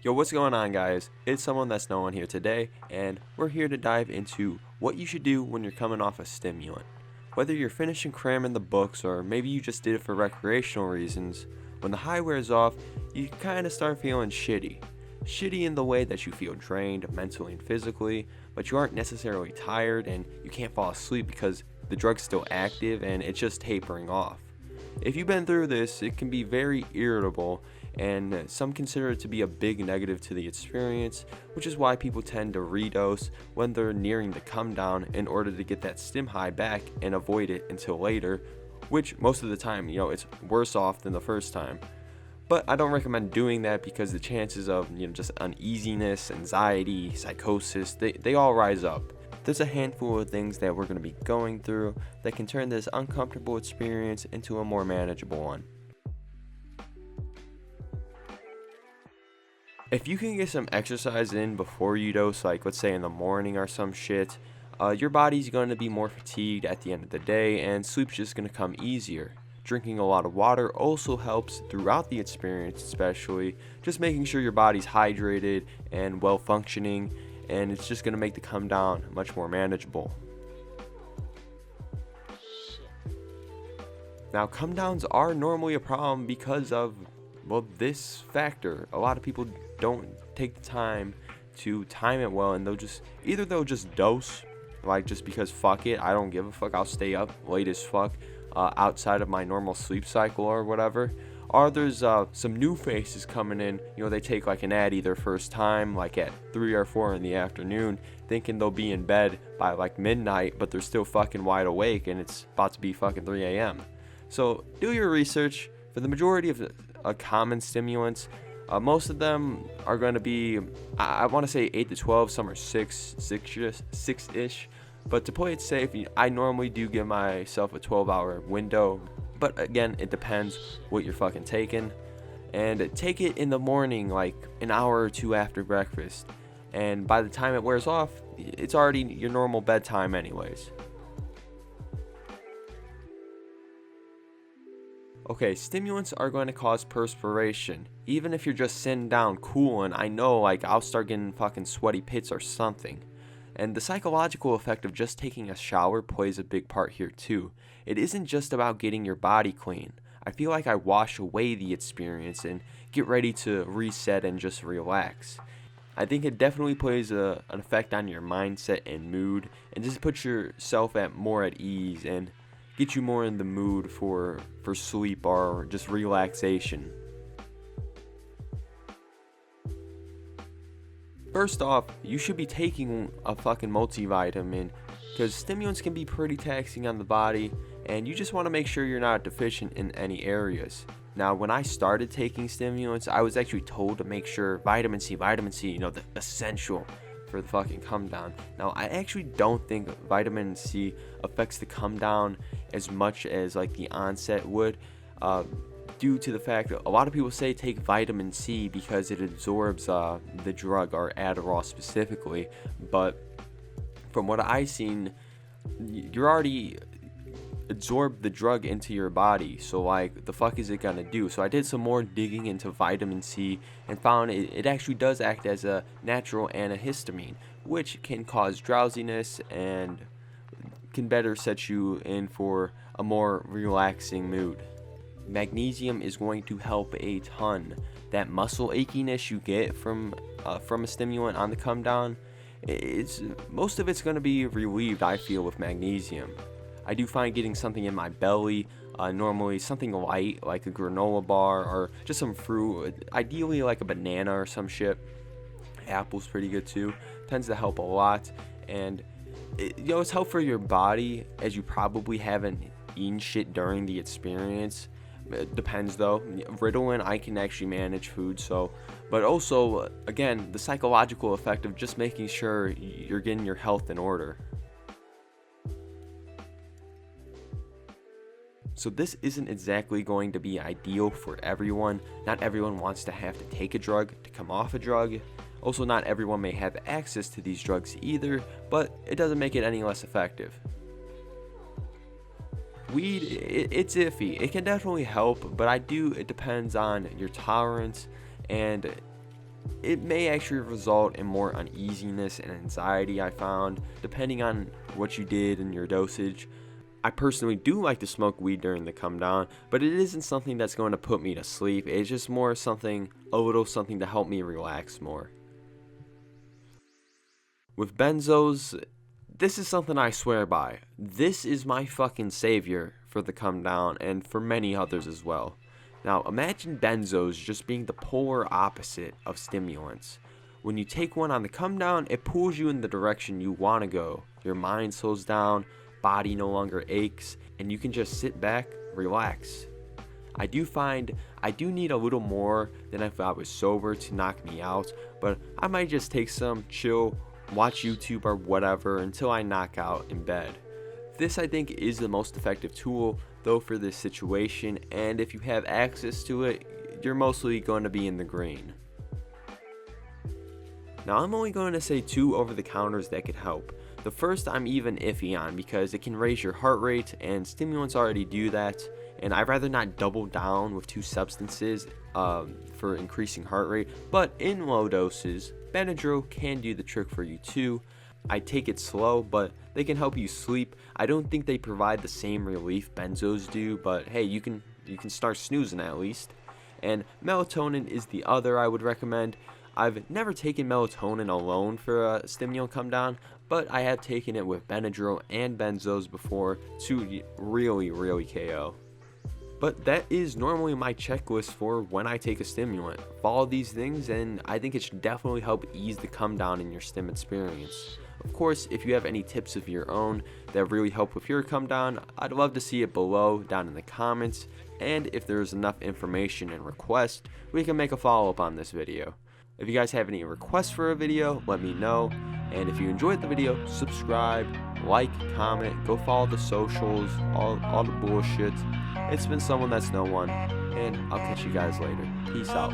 Yo, what's going on, guys? It's someone that's no one here today, and we're here to dive into what you should do when you're coming off a stimulant. Whether you're finishing cramming the books or maybe you just did it for recreational reasons, when the high wears off, you kind of start feeling shitty. Shitty in the way that you feel drained mentally and physically, but you aren't necessarily tired and you can't fall asleep because the drug's still active and it's just tapering off. If you've been through this, it can be very irritable, and some consider it to be a big negative to the experience, which is why people tend to redose when they're nearing the come down in order to get that stim high back and avoid it until later, which most of the time, it's worse off than the first time. But I don't recommend doing that because the chances of, just uneasiness, anxiety, psychosis, they all rise up. There's a handful of things that we're going to be going through that can turn this uncomfortable experience into a more manageable one. If you can get some exercise in before you dose, like let's say in the morning or some shit, your body's going to be more fatigued at the end of the day and sleep's just going to come easier. Drinking a lot of water also helps throughout the experience, especially just making sure your body's hydrated and well functioning, and it's just going to make the come down much more manageable. Now, come downs are normally a problem because of, this factor. A lot of people don't take the time to time it well, and they'll just dose, like just because fuck it, I don't give a fuck, I'll stay up late as fuck outside of my normal sleep cycle or whatever. Or there's some new faces coming in, they take like an Addy their first time, like at 3 or 4 in the afternoon, thinking they'll be in bed by like midnight, but they're still fucking wide awake and it's about to be fucking 3 a.m. So do your research. For the majority of common stimulants, most of them are going to be, I want to say 8 to 12, some are 6-ish. But to play it safe, I normally do give myself a 12-hour window. But again, it depends what you're fucking taking. And take it in the morning, like an hour or two after breakfast. And by the time it wears off, it's already your normal bedtime anyways. Okay, stimulants are going to cause perspiration. Even if you're just sitting down cooling, I know I'll start getting fucking sweaty pits or something. And the psychological effect of just taking a shower plays a big part here too. It isn't just about getting your body clean. I feel like I wash away the experience and get ready to reset and just relax. I think it definitely plays an effect on your mindset and mood, and just puts yourself more at ease and get you more in the mood for sleep or just relaxation. First off, you should be taking a fucking multivitamin, because stimulants can be pretty taxing on the body, and you just want to make sure you're not deficient in any areas. Now, when I started taking stimulants, I was actually told to make sure vitamin C, the essential for the fucking come down. Now, I actually don't think vitamin C affects the come down as much as like the onset would, due to the fact that a lot of people say take vitamin C because it absorbs the drug, or Adderall specifically. But from what I've seen, you're already absorb the drug into your body, so the fuck is it gonna do? So I did some more digging into vitamin C and found it actually does act as a natural antihistamine, which can cause drowsiness and can better set you in for a more relaxing mood. Magnesium is going to help a ton. That muscle achiness you get from a stimulant on the come down, most of it's going to be relieved, I feel, with magnesium. I do find getting something in my belly, normally something light like a granola bar or just some fruit, ideally like a banana or some shit. Apple's pretty good too, tends to help a lot. And it's helpful for your body, as you probably haven't eaten shit during the experience. It depends though. Ritalin, I can actually manage food, but also, again, the psychological effect of just making sure you're getting your health in order. So this isn't exactly going to be ideal for everyone. Not everyone wants to have to take a drug to come off a drug. Also, not everyone may have access to these drugs either, but it doesn't make it any less effective. Weed, it's iffy. It can definitely help, but it depends on your tolerance, and it may actually result in more uneasiness and anxiety, I found, depending on what you did and your dosage. I personally do like to smoke weed during the come down, but it isn't something that's going to put me to sleep. It's just more something to help me relax more. With benzos, this is something I swear by. This is my fucking savior for the come down and for many others as well. Now imagine benzos just being the polar opposite of stimulants. When you take one on the come down, it pulls you in the direction you want to go. Your mind slows down, body no longer aches, and you can just sit back, relax. I do find I do need a little more than if I was sober to knock me out, but I might just take some, chill, watch YouTube or whatever until I knock out in bed. This I think is the most effective tool though for this situation, and if you have access to it, you're mostly going to be in the green. Now I'm only going to say 2 over-the-counters that could help. The first I'm even iffy on because it can raise your heart rate and stimulants already do that, and I'd rather not double down with 2 substances for increasing heart rate, but in low doses, Benadryl can do the trick for you too. I take it slow, but they can help you sleep. I don't think they provide the same relief benzos do, but hey, you can start snoozing at least. And melatonin is the other I would recommend. I've never taken melatonin alone for a stimulant come down, but I have taken it with Benadryl and benzos before to really KO. But that is normally my checklist for when I take a stimulant. Follow these things and I think it should definitely help ease the come down in your stim experience. Of course, if you have any tips of your own that really help with your come down, I'd love to see it below down in the comments, and if there's enough information and request, we can make a follow-up on this video. If you guys have any requests for a video, let me know, and if you enjoyed the video, subscribe, like, comment, go follow the socials, all the bullshit. It's been someone that's no one, and I'll catch you guys later. Peace out.